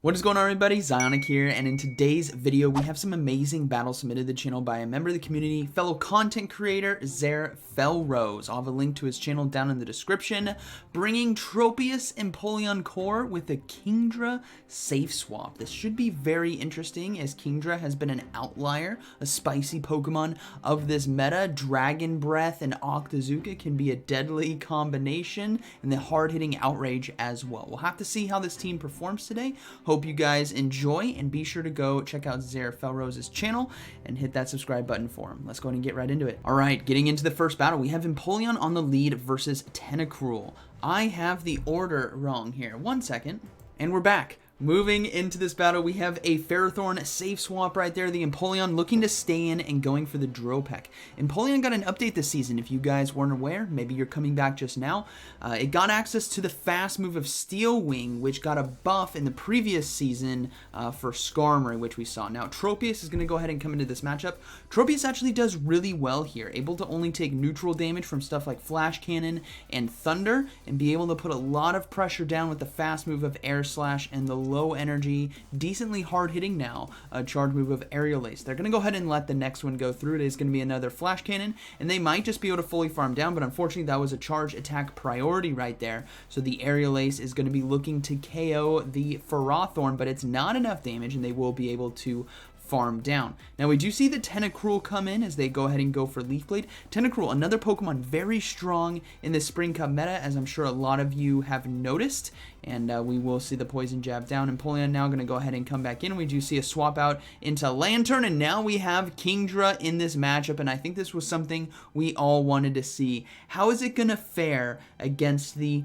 What is going on, everybody? ZyoniK here, and in today's video we have some amazing battles submitted to the channel by a member of the community, fellow content creator XehrFelrose. I'll have a link to his channel down in the description, bringing Tropius and Empoleon core with a Kingdra safe swap. This should be very interesting, as Kingdra has been an outlier, a spicy Pokemon of this meta. Dragon Breath and Octazooka can be a deadly combination, and the hard-hitting Outrage as well. We'll have to see how this team performs today. Hope you guys enjoy, and be sure to go check out XehrFelrose's channel and hit that subscribe button for him. Let's go ahead and get right into it. All right, getting into the first battle, we have Empoleon on the lead versus Tentacruel. I have the order wrong here. 1 second, and we're back. Moving into this battle, we have a Ferrothorn safe swap right there. The Empoleon looking to stay in and going for the Dropek. Empoleon got an update this season. If you guys weren't aware, maybe you're coming back just now. It got access to the fast move of Steel Wing, which got a buff in the previous season for Skarmory, which we saw. Now, Tropius is going to go ahead and come into this matchup. Tropius actually does really well here, able to only take neutral damage from stuff like Flash Cannon and Thunder, and be able to put a lot of pressure down with the fast move of Air Slash and the low energy, decently hard hitting now, charge move of Aerial Ace. They're going to go ahead and let the next one go through. It is going to be another Flash Cannon, and they might just be able to fully farm down, but unfortunately that was a charge attack priority right there. So the Aerial Ace is going to be looking to KO the Ferrothorn, but it's not enough damage, and they will be able to farm down. Now we do see the Tentacruel come in as they go ahead and go for Leaf Blade. Tentacruel, another Pokemon very strong in the Spring Cup meta, as I'm sure a lot of you have noticed, and we will see the Poison Jab down. Empoleon now going to go ahead and come back in. We do see a swap out into Lantern, and now we have Kingdra in this matchup, and I think this was something we all wanted to see. How is it going to fare against the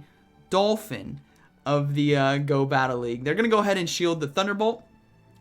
Dolphin of the Go Battle League? They're going to go ahead and shield the Thunderbolt,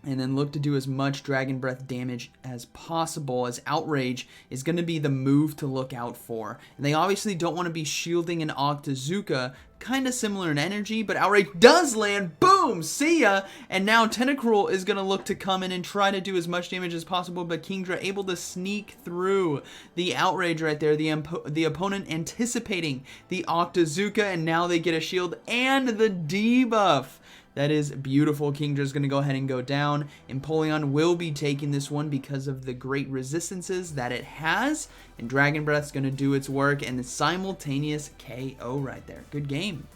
and then look to do as much Dragon Breath damage as possible, as Outrage is going to be the move to look out for. And they obviously don't want to be shielding an Octazooka, kind of similar in energy, but Outrage does land. Boom! See ya! And now Tentacruel is going to look to come in and try to do as much damage as possible, but Kingdra able to sneak through the Outrage right there. The opponent anticipating the Octazooka, and now they get a shield and the debuff. That is beautiful. Kingdra's going to go ahead and go down. Empoleon will be taking this one because of the great resistances that it has. And Dragon Breath's going to do its work, and the simultaneous KO right there. Good game.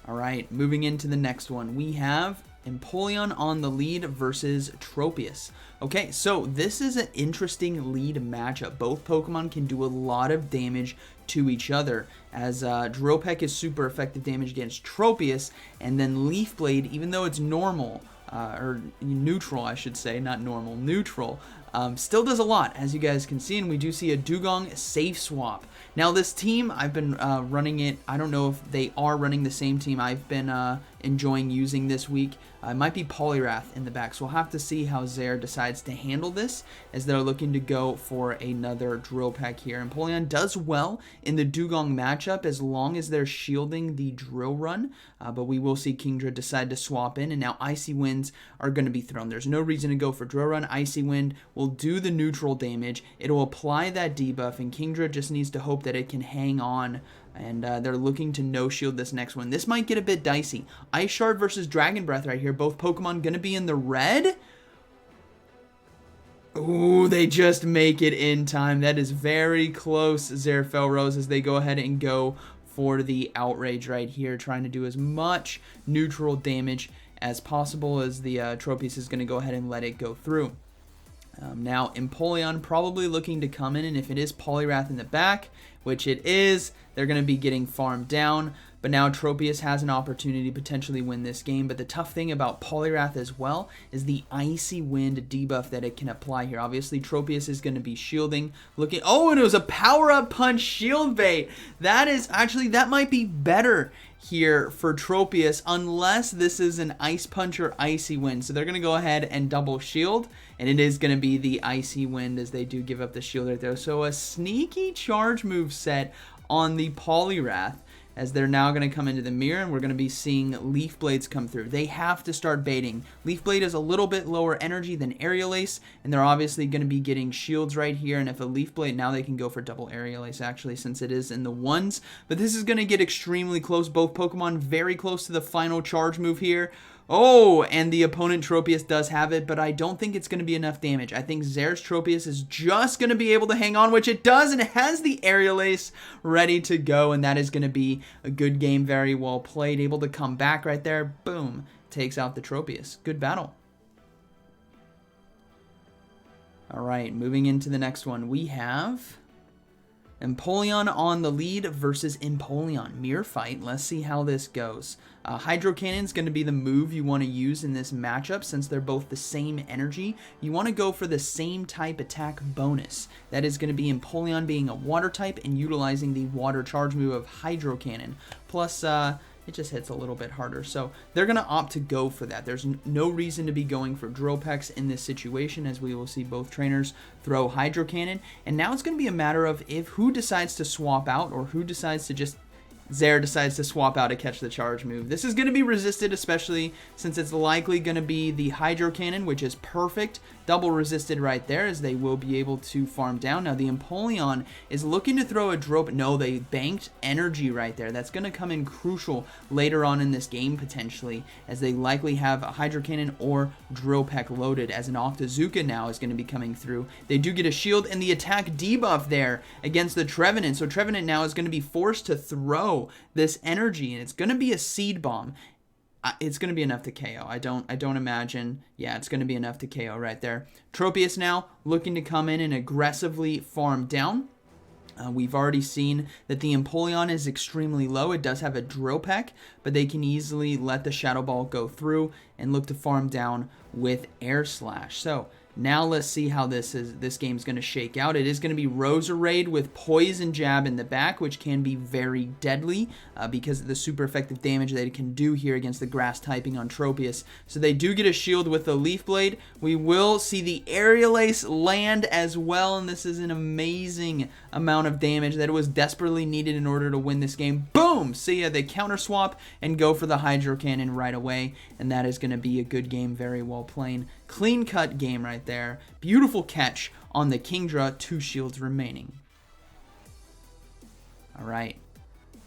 All right, moving into the next one. We have Empoleon on the lead versus Tropius. Okay, so this is an interesting lead matchup. Both Pokemon can do a lot of damage to each other, as Dropek is super effective damage against Tropius, and then Leaf Blade, even though it's normal, or neutral I should say, not normal, neutral, still does a lot, as you guys can see, and we do see a Dugong safe swap. Now this team, I've been running it, I don't know if they are running the same team I've been enjoying using this week. It might be Poliwrath in the back, so we'll have to see how Xehr decides to handle this, as they're looking to go for another Dropek here. Empoleon does well in the Dugong matchup as long as they're shielding the Drill Run, but we will see Kingdra decide to swap in, and now Icy Winds are going to be thrown. There's no reason to go for Drill Run. Icy Wind will do the neutral damage. It'll apply that debuff, and Kingdra just needs to hope that it can hang on, and they're looking to no-shield this next one. This might get a bit dicey. Ice Shard versus Dragon Breath right here. Both Pokemon going to be in the red. Ooh, they just make it in time. That is very close, XehrFelrose, as they go ahead and go for the Outrage right here, trying to do as much neutral damage as possible, as the Tropius is going to go ahead and let it go through. Now, Empoleon probably looking to come in, and if it is Poliwrath in the back, which it is, they're going to be getting farmed down. But now Tropius has an opportunity to potentially win this game. But the tough thing about Poliwrath as well is the Icy Wind debuff that it can apply here. Obviously, Tropius is going to be shielding. Looking, oh, and it was a power-up punch shield bait. That is actually, that might be better here for Tropius, unless this is an Ice Punch or Icy Wind. So they're going to go ahead and double shield, and it is going to be the Icy Wind, as they do give up the shield right there. So a sneaky charge move set on the Poliwrath, as they're now going to come into the mirror, and we're going to be seeing Leaf Blades come through. They have to start baiting. Leaf Blade is a little bit lower energy than Aerial Ace, and they're obviously going to be getting shields right here, and if a Leaf Blade, now they can go for double Aerial Ace actually, since it is in the ones, but this is going to get extremely close. Both Pokemon very close to the final charge move here. Oh, and the opponent Tropius does have it, but I don't think it's going to be enough damage. I think Xehr's Tropius is just going to be able to hang on, which it does, and it has the Aerial Ace ready to go, and that is going to be a good game, very well played, able to come back right there. Boom, takes out the Tropius. Good battle. All right, moving into the next one, we have Empoleon on the lead versus Empoleon. Mirror fight. Let's see how this goes. Hydro Cannon is going to be the move you want to use in this matchup since they're both the same energy. You want to go for the same type attack bonus. That is going to be Empoleon being a water type and utilizing the water charge move of Hydro Cannon. Plus, it just hits a little bit harder. So they're going to opt to go for that. There's no reason to be going for Dropex in this situation, as we will see both trainers throw Hydro Cannon. And now it's going to be a matter of who decides to swap out or who decides to just... Xehr decides to swap out to catch the charge move. This is going to be resisted, especially since it's likely going to be the Hydro Cannon, which is perfect. Double resisted right there, as they will be able to farm down. Now the Empoleon is looking to throw a Drope. No, they banked energy right there. That's going to come in crucial later on in this game, potentially, as they likely have a Hydro Cannon or Dropek loaded, as an Octazooka now is going to be coming through. They do get a shield and the attack debuff there against the Trevenant. So Trevenant now is going to be forced to throw this energy, and it's going to be a Seed Bomb. It's going to be enough to KO. I don't imagine. Yeah, it's going to be enough to KO right there. Tropius now looking to come in and aggressively farm down. We've already seen that the Empoleon is extremely low. It does have a Dropek, but they can easily let the Shadow Ball go through and look to farm down with Air Slash. So now let's see how this game's going to shake out. It is going to be Roserade with Poison Jab in the back, which can be very deadly because of the super effective damage that it can do here against the grass typing on Tropius. So they do get a shield with the Leaf Blade. We will see the Aerial Ace land as well, and this is an amazing amount of damage that was desperately needed in order to win this game. Boom! See ya, they counter swap and go for the Hydro Cannon right away, and that is going to be a good game, very well played. Clean cut game right there. Beautiful catch on the Kingdra, 2 shields remaining. Alright,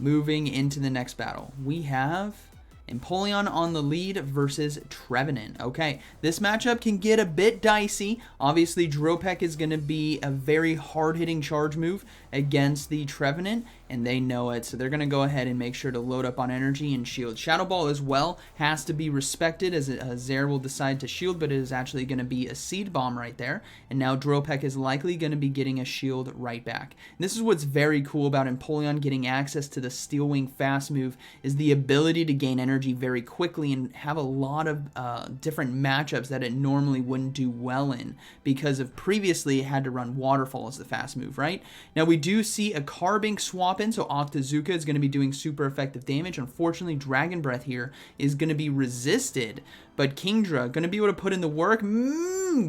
moving into the next battle. We have Empoleon on the lead versus Trevenant. Okay, this matchup can get a bit dicey. Obviously, Dropek is going to be a very hard-hitting charge move against the Trevenant, and they know it, so they're going to go ahead and make sure to load up on energy and shield. Shadow Ball as well has to be respected, as Xehr will decide to shield, but it is actually going to be a Seed Bomb right there, and now Dropek is likely going to be getting a shield right back. And this is what's very cool about Empoleon getting access to the Steel Wing fast move, is the ability to gain energy very quickly and have a lot of different matchups that it normally wouldn't do well in, because of previously it had to run Waterfall as the fast move, right? Now we do see a Carbink swap in, so Octazooka is going to be doing super effective damage. Unfortunately, Dragon Breath here is going to be resisted, but Kingdra going to be able to put in the work.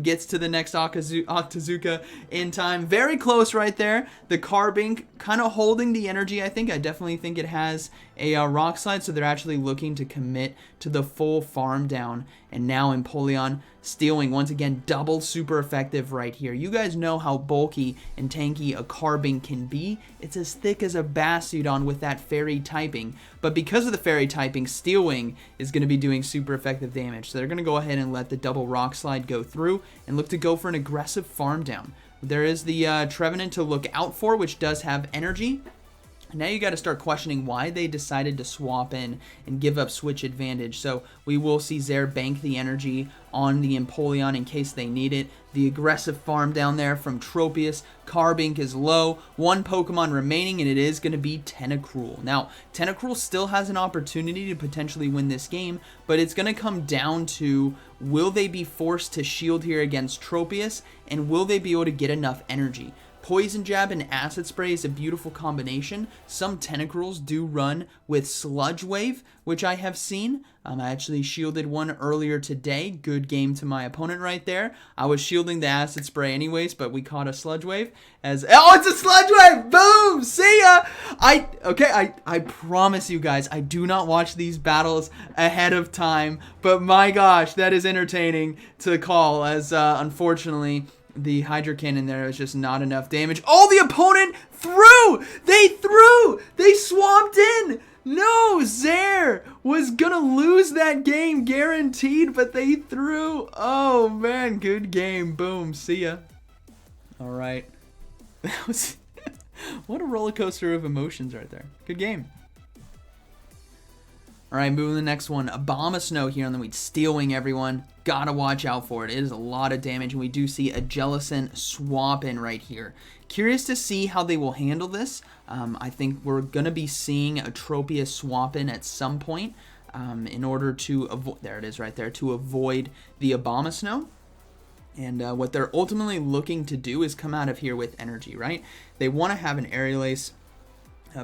Gets to the next Octazooka in time. Very close right there. The Carbink kind of holding the energy, I think. I definitely think it has a Rock Slide, so they're actually looking to commit to the full farm down. And now Empoleon stealing, once again, double super effective right here. You guys know how bulky and tanky a Carbink can be. It's as thick as a Bastiodon with that fairy typing. But because of the fairy typing, Steel Wing is going to be doing super effective damage. So they're going to go ahead and let the double Rock Slide go through and look to go for an aggressive farm down. There is the Trevenant to look out for, which does have energy. Now you got to start questioning why they decided to swap in and give up switch advantage. So we will see Xehr bank the energy on the Empoleon in case they need it. The aggressive farm down there from Tropius. Carbink is low. 1 Pokemon remaining, and it is going to be Tentacruel. Now, Tentacruel still has an opportunity to potentially win this game, but it's going to come down to, will they be forced to shield here against Tropius, and will they be able to get enough energy? Poison Jab and Acid Spray is a beautiful combination. Some Tentacruels do run with Sludge Wave, which I have seen. I actually shielded one earlier today. Good game to my opponent right there. I was shielding the Acid Spray anyways, but we caught a Sludge Wave. Oh, it's a Sludge Wave! Boom! See ya! I promise you guys, I do not watch these battles ahead of time, but my gosh, that is entertaining to call, as unfortunately the Hydro Cannon there is just not enough damage. Oh, the opponent threw! They swamped in! No, Xehr was gonna lose that game guaranteed, but they threw. Oh man, good game. Boom, see ya. All right. That was what a roller coaster of emotions right there. Good game. All right, moving to the next one. Abomasnow here on the weed. Steel Wing, everyone. Gotta watch out for it. It is a lot of damage, and we do see a Jellicent swap in right here. Curious to see how they will handle this. I think we're gonna be seeing a Tropius swap in at some point in order to avoid, there it is right there, to avoid the Abomasnow. And what they're ultimately looking to do is come out of here with energy, right? They want to have an Aerial Ace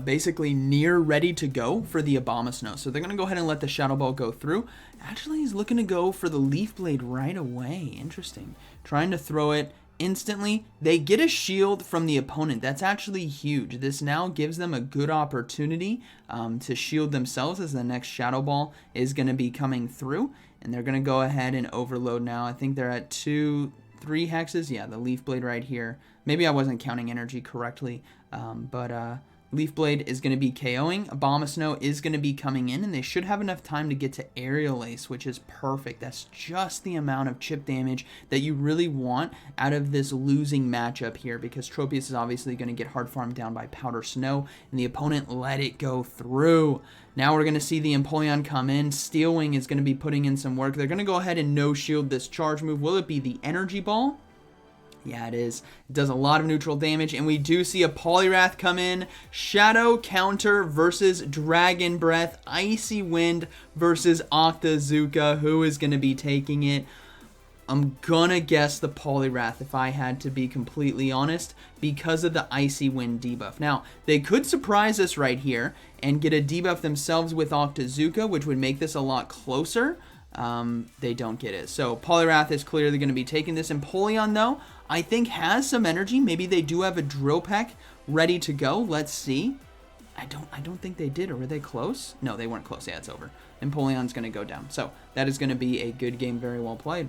basically near ready to go for the Abomasnow. So they're going to go ahead and let the Shadow Ball go through. Actually, he's looking to go for the Leaf Blade right away. Interesting. Trying to throw it instantly. They get a shield from the opponent. That's actually huge. This now gives them a good opportunity to shield themselves as the next Shadow Ball is going to be coming through. And they're going to go ahead and overload now. I think they're at 2-3 hexes. Yeah, the Leaf Blade right here. Maybe I wasn't counting energy correctly, but Leaf Blade is going to be KOing. Abomasnow is going to be coming in, and they should have enough time to get to Aerial Ace, which is perfect. That's just the amount of chip damage that you really want out of this losing matchup here, because Tropius is obviously going to get hard farmed down by Powder Snow, and the opponent let it go through. Now we're going to see the Empoleon come in. Steel Wing is going to be putting in some work. They're going to go ahead and no-shield this charge move. Will it be the Energy Ball? Yeah, it is. It does a lot of neutral damage, and we do see a Poliwrath come in. Shadow counter versus Dragon Breath. Icy Wind versus Octazooka. Who is going to be taking it? I'm gonna guess the Poliwrath if I had to be completely honest, because of the Icy Wind debuff. Now, they could surprise us right here and get a debuff themselves with Octazooka, which would make this a lot closer. They don't get it. So Poliwrath is clearly going to be taking this. Empoleon, though, I think has some energy. Maybe they do have a Drill Peck ready to go. Let's see. I don't think they did, or were they close? No, they weren't close. Yeah, it's over. Empoleon's going to go down. So that is going to be a good game, very well played.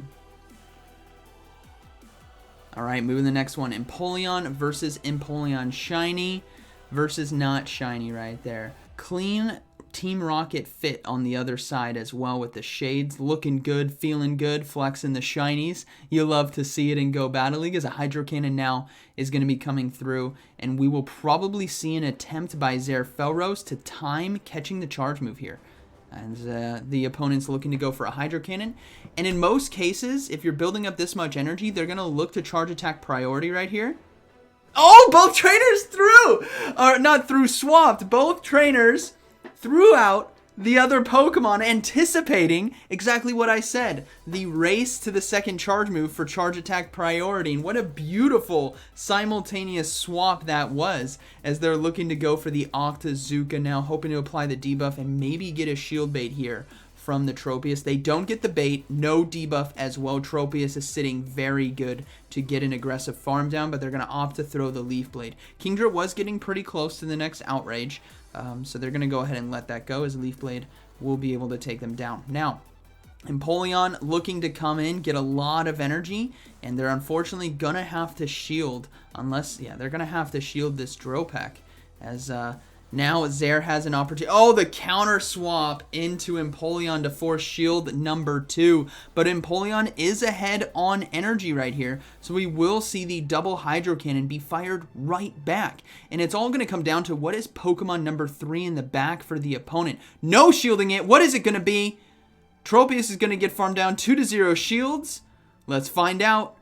All right, moving to the next one. Empoleon versus Empoleon Shiny versus not Shiny right there. Clean Team Rocket fit on the other side as well with the shades. Looking good, feeling good, flexing the shinies. You love to see it in Go Battle League, as a Hydro Cannon now is going to be coming through, and we will probably see an attempt by XehrFelrose to time catching the charge move here. And the opponent's looking to go for a Hydro Cannon. And in most cases, if you're building up this much energy, they're going to look to charge attack priority right here. Oh, both trainers threw! Or not threw, swapped. Both trainers threw out the other Pokemon, anticipating exactly what I said. The race to the second charge move for charge attack priority. And what a beautiful simultaneous swap that was, as they're looking to go for the Octazooka now, hoping to apply the debuff and maybe get a shield bait here from the Tropius. They don't get the bait, no debuff as well. Tropius is sitting very good to get an aggressive farm down, but they're going to opt to throw the Leaf Blade. Kingdra was getting pretty close to the next Outrage, so they're going to go ahead and let that go, as Leaf Blade will be able to take them down. Now, Empoleon looking to come in, get a lot of energy, and they're unfortunately going to have to shield, unless, yeah, they're going to have to shield this Drill Peck, as now Xehr has an opportunity. Oh, the counter swap into Empoleon to force shield number 2. But Empoleon is ahead on energy right here, so we will see the double Hydro Cannon be fired right back. And it's all going to come down to what is Pokemon number 3 in the back for the opponent. No shielding it. What is it going to be? Tropius is going to get farmed down 2-0 shields. Let's find out.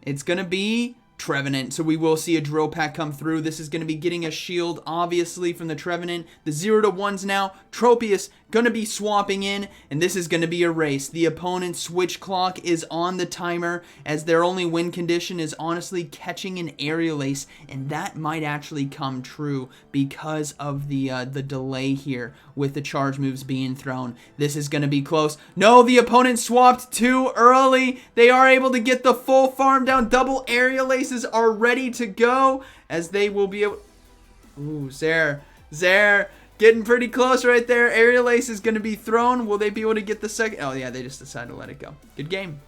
It's going to be Trevenant, so we will see a Drill Pack come through. This is going to be getting a shield, obviously, from the Trevenant. The 0-1s now. Tropius gonna be swapping in, and this is gonna be a race. The opponent's switch clock is on the timer, as their only win condition is honestly catching an aerial ace, and that might actually come true because of the delay here with the charge moves being thrown. This is gonna be close. No, the opponent swapped too early. They are able to get the full farm down. Double aerial aces are ready to go, as they will be able... Ooh, Zerr. Getting pretty close right there. Aerial ace is going to be thrown. Will they be able to get the second? Oh, yeah, they just decided to let it go. Good game.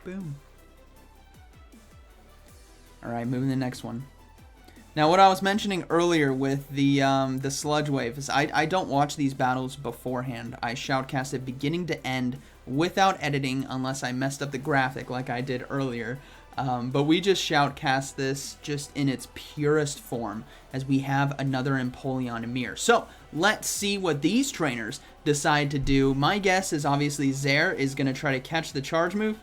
Boom. All right, moving to the next one. Now, what I was mentioning earlier with the Sludge Wave is I don't watch these battles beforehand. I shoutcast it beginning to end without editing unless I messed up the graphic like I did earlier. But we just shoutcast this just in its purest form, as we have another Empoleon mirror. So let's see what these trainers decide to do. My guess is obviously Zerr is going to try to catch the charge move.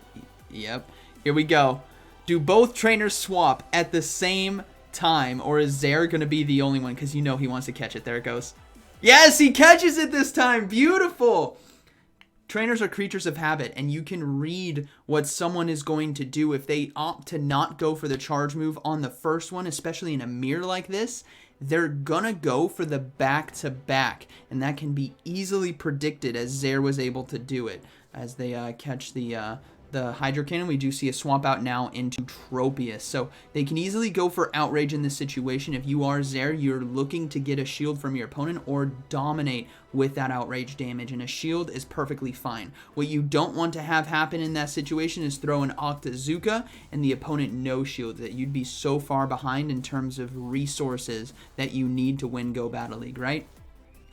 Yep. Here we go. Do both trainers swap at the same time, or is Zerr going to be the only one? Because you know he wants to catch it. There it goes. Yes, he catches it this time. Beautiful. Trainers are creatures of habit, and you can read what someone is going to do. If they opt to not go for the charge move on the first one, especially in a mirror like this, they're gonna go for the back-to-back, and that can be easily predicted, as Zerr was able to do it. As they catch the Hydro Cannon, we do see a swap out now into Tropius. So they can easily go for Outrage in this situation. If you are Zerr, you're looking to get a shield from your opponent or dominate with that Outrage damage, and a shield is perfectly fine. What you don't want to have happen in that situation is throw an Octazooka and the opponent no shields. That you'd be so far behind in terms of resources that you need to win Go Battle League, right?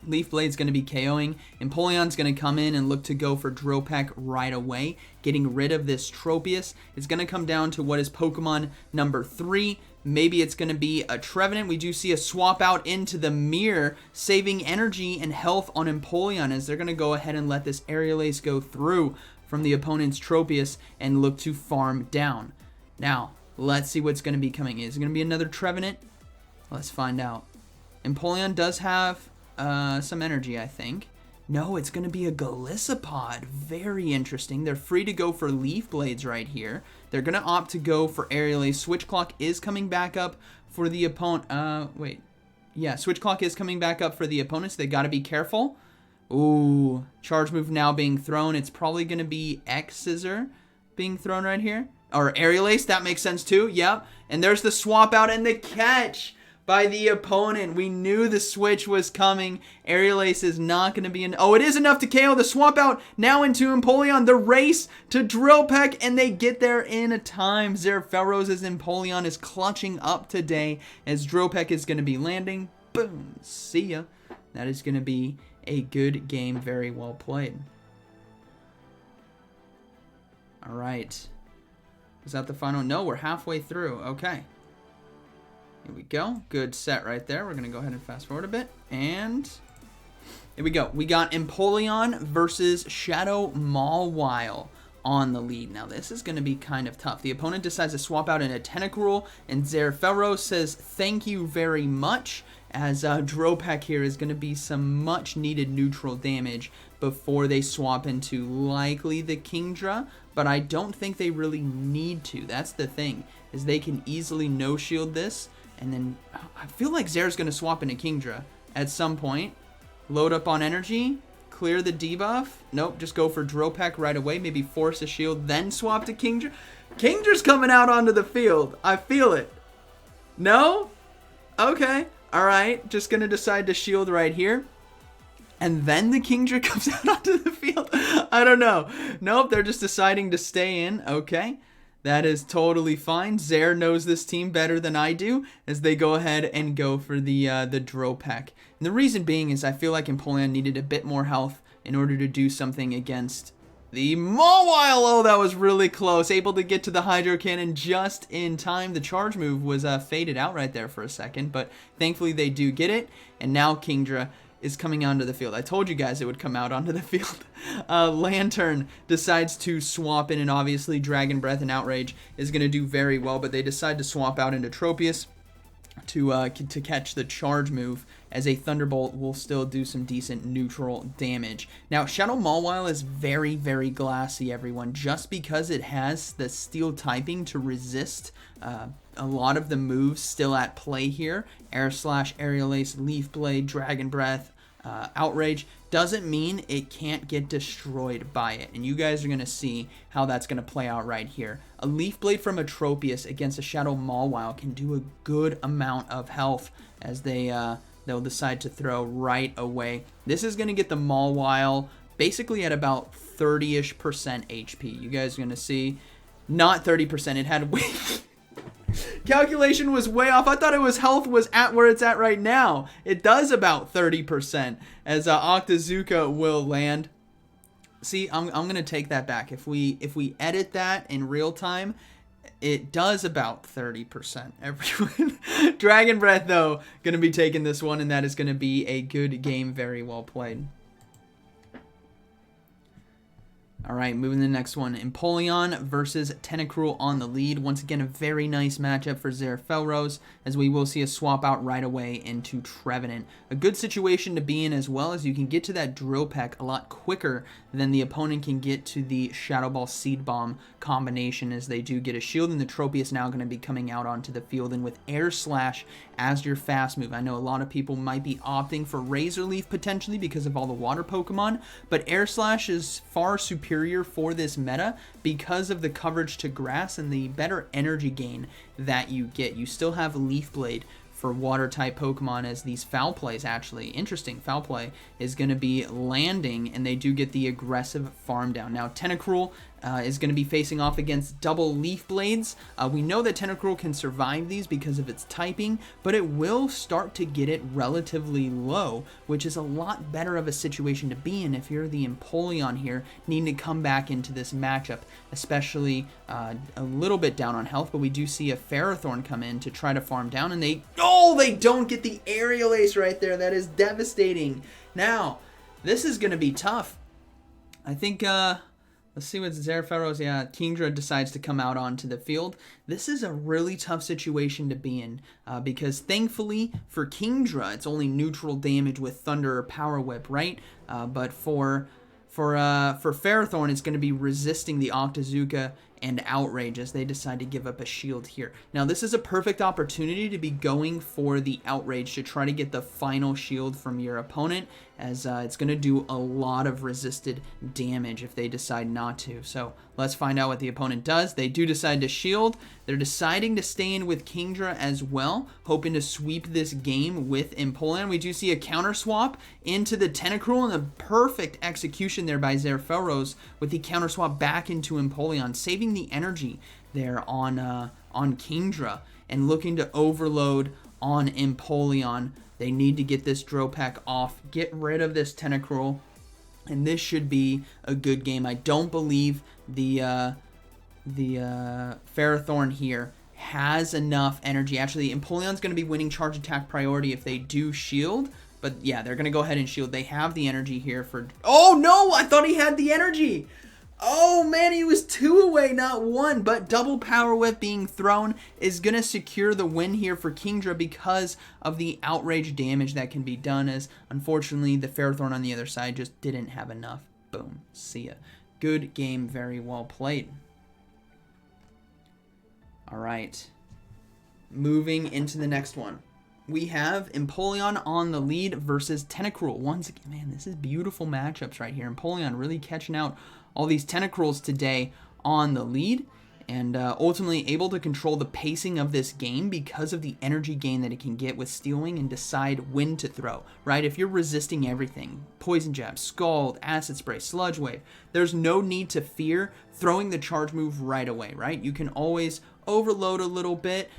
Leaf Blade's going to be KOing. Empoleon's going to come in and look to go for Drill Peck right away, getting rid of this Tropius. It's going to come down to what is Pokemon number 3. Maybe it's going to be a Trevenant. We do see a swap out into the mirror, saving energy and health on Empoleon, as they're going to go ahead and let this Aerial Ace go through from the opponent's Tropius and look to farm down. Now, let's see what's going to be coming in. Is it going to be another Trevenant? Let's find out. Empoleon does have some energy, I think. No, it's going to be a Golisopod. Very interesting. They're free to go for Leaf Blades right here. They're going to opt to go for Aerial Ace. Switch Clock is coming back up for the opponent. Wait. Yeah, Switch Clock is coming back up for the opponents. They got to be careful. Ooh, charge move now being thrown. It's probably going to be X-Scissor being thrown right here. Or Aerial Ace, that makes sense too. Yep. And there's the swap out and the catch by the opponent. We knew the switch was coming. Aerial Ace is not going to be in. Oh, it is enough to KO. The swap out now into Empoleon. The race to Drill Peck, and they get there in a time. ZehrFelrose's Empoleon is clutching up today, as Drill Peck is going to be landing. Boom. See ya. That is going to be a good game. Very well played. All right. Is that the final? No, we're halfway through. Okay. Here we go. Good set right there. We're going to go ahead and fast forward a bit. And here we go. We got Empoleon versus Shadow Mawile on the lead. Now, this is going to be kind of tough. The opponent decides to swap out in a Tentacruel, and ZehrFelrose says, thank you very much, as Drill Peck here is going to be some much-needed neutral damage before they swap into likely the Kingdra, but I don't think they really need to. That's the thing, is they can easily no-shield this. And then I feel like Zerr's going to swap into Kingdra at some point. Load up on energy. Clear the debuff. Nope, just go for Drill Peck right away. Maybe force a shield, then swap to Kingdra. Kingdra's coming out onto the field. I feel it. No? Okay. All right. Just going to decide to shield right here. And then the Kingdra comes out onto the field. I don't know. Nope, they're just deciding to stay in. Okay. That is totally fine. Zerr knows this team better than I do, as they go ahead and go for the Drill Peck. And the reason being is I feel like Empoleon needed a bit more health in order to do something against the Mawile. Oh, that was really close. Able to get to the Hydro Cannon just in time. The charge move was faded out right there for a second, but thankfully they do get it. And now Kingdra is coming onto the field. I told you guys it would come out onto the field. Lantern decides to swap in, and obviously Dragon Breath and Outrage is going to do very well, but they decide to swap out into Tropius. to catch the charge move, as a Thunderbolt will still do some decent neutral damage. Now, Shadow Mawile is very, very glassy, everyone, just because it has the steel typing to resist a lot of the moves still at play here. Air Slash, Aerial Ace, Leaf Blade, Dragon Breath, Outrage, doesn't mean it can't get destroyed by it. And you guys are going to see how that's going to play out right here. A Leaf Blade from a Tropius against a Shadow Mawile can do a good amount of health as they'll decide to throw right away. This is going to get the Mawile basically at about 30-ish% HP. You guys are going to see, not 30%, it had way... Calculation was way off. I thought it was health was at where it's at right now. It does about 30% as Octazooka will land. See, I'm gonna take that back. If we edit that in real time, it does about 30%. Everyone, Dragon Breath though gonna be taking this one, and that is gonna be a good game, very well played. All right, moving to the next one. Empoleon versus Tentacruel on the lead. Once again, a very nice matchup for XehrFelrose, as we will see a swap out right away into Trevenant. A good situation to be in, as well as you can get to that Drill Peck a lot quicker than the opponent can get to the Shadow Ball Seed Bomb combination, as they do get a shield, and the Tropius now going to be coming out onto the field, and with Air Slash as your fast move. I know a lot of people might be opting for Razor Leaf potentially because of all the water Pokemon, but Air Slash is far superior for this meta because of the coverage to grass and the better energy gain that you get. You still have Leaf Blade for water type Pokemon, as these foul plays, actually interesting foul play is going to be landing, and they do get the aggressive farm down. Now Tentacruel is going to be facing off against double Leaf Blades. We know that Tentacruel can survive these because of its typing, but it will start to get it relatively low, which is a lot better of a situation to be in if you're the Empoleon here, needing to come back into this matchup, especially a little bit down on health. But we do see a Ferrothorn come in to try to farm down, and they don't get the Aerial Ace right there. That is devastating. Now, this is going to be tough. I think... let's see what XehrFelrose, Kingdra decides to come out onto the field. This is a really tough situation to be in because thankfully for Kingdra, it's only neutral damage with Thunder or Power Whip, right? But for Ferrothorn, it's going to be resisting the Octazooka and Outrage as they decide to give up a shield here. Now, this is a perfect opportunity to be going for the Outrage to try to get the final shield from your opponent, as it's going to do a lot of resisted damage if they decide not to. So let's find out what the opponent does. They do decide to shield. They're deciding to stay in with Kingdra as well, hoping to sweep this game with Empoleon. We do see a counter swap into the Tentacruel, and a perfect execution there by XehrFelrose with the counter swap back into Empoleon, saving the energy there on Kingdra and looking to overload on Empoleon. They need to get this Drill Peck off, get rid of this Tentacruel, and this should be a good game. I don't believe the Ferrothorn here has enough energy. Actually, Empoleon's going to be winning charge attack priority if they do shield. But yeah, they're going to go ahead and shield. They have the energy here for... Oh no, I thought he had the energy. Oh man, he was 2 away, not 1. But double Power Whip being thrown is going to secure the win here for Kingdra because of the Outrage damage that can be done, as unfortunately the Ferrothorn on the other side just didn't have enough. Boom. See ya. Good game. Very well played. All right. Moving into the next one. We have Empoleon on the lead versus Tentacruel. Once again, man, this is beautiful matchups right here. Empoleon really catching out all these Tentacruels today on the lead, and ultimately able to control the pacing of this game because of the energy gain that it can get with Steel Wing and decide when to throw, right? If you're resisting everything, Poison Jab, Scald, Acid Spray, Sludge Wave, there's no need to fear throwing the charge move right away, right? You can always overload a little bit,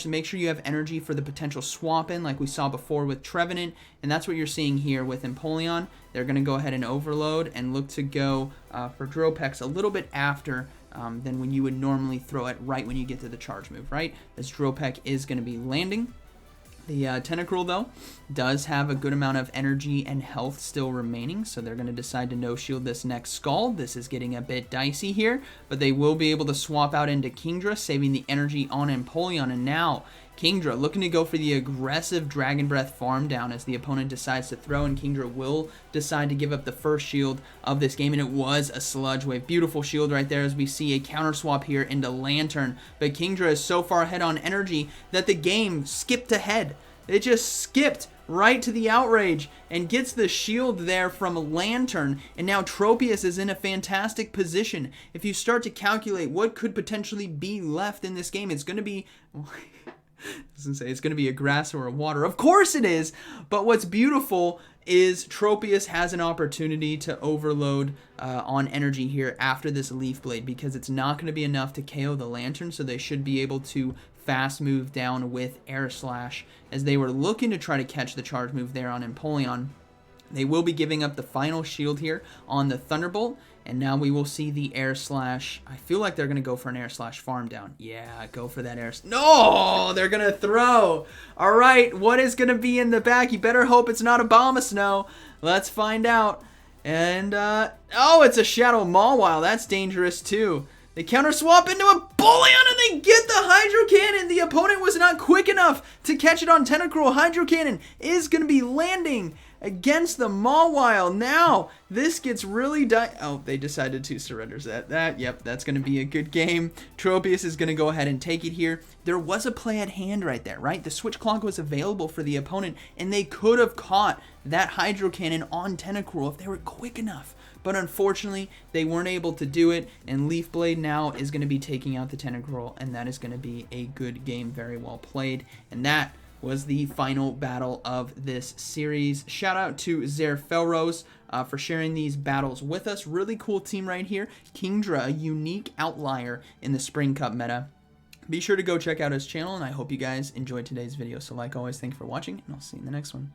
make sure you have energy for the potential swap in like we saw before with Trevenant, and that's what you're seeing here with Empoleon. They're going to go ahead and overload and look to go for Drill Pecks a little bit after than when you would normally throw it right when you get to the charge move, right? This Drill Peck is going to be landing. The Tentacruel, though, does have a good amount of energy and health still remaining, so they're going to decide to no-shield this next Scald. This is getting a bit dicey here, but they will be able to swap out into Kingdra, saving the energy on Empoleon, and now Kingdra looking to go for the aggressive Dragon Breath farm down as the opponent decides to throw, and Kingdra will decide to give up the first shield of this game, and it was a Sludge Wave. Beautiful shield right there as we see a counter swap here into Lantern, but Kingdra is so far ahead on energy that the game skipped ahead. It just skipped right to the Outrage and gets the shield there from Lantern, and now Tropius is in a fantastic position. If you start to calculate what could potentially be left in this game, it's going to be... it's going to be a grass or a water. Of course it is, but what's beautiful is Tropius has an opportunity to overload on energy here after this Leaf Blade, because it's not going to be enough to KO the Lantern, so they should be able to fast move down with Air Slash as they were looking to try to catch the charge move there on Empoleon. They will be giving up the final shield here on the Thunderbolt, and now we will see the Air Slash. I feel like they're going to go for an Air Slash farm down. Yeah, go for that Air... No! They're going to throw! Alright, what is going to be in the back? You better hope it's not a Abomasnow. Let's find out. And, oh, it's a Shadow Mawile. That's dangerous, too. They counter swap into a Empoleon and they get the Hydro Cannon. The opponent was not quick enough to catch it on Tentacruel. Hydro Cannon is going to be landing against the Mawile. Now, this gets really... Oh, they decided to surrender that. Yep, that's going to be a good game. Tropius is going to go ahead and take it here. There was a play at hand right there, right? The Switch Clock was available for the opponent, and they could have caught that Hydro Cannon on Tentacruel if they were quick enough. But unfortunately, they weren't able to do it, and Leaf Blade now is going to be taking out the Tentacruel, and that is going to be a good game, very well played. And that was the final battle of this series. Shout out to XehrFelrose for sharing these battles with us. Really cool team right here. Kingdra, a unique outlier in the Spring Cup meta. Be sure to go check out his channel, and I hope you guys enjoyed today's video. So like always, thank you for watching, and I'll see you in the next one.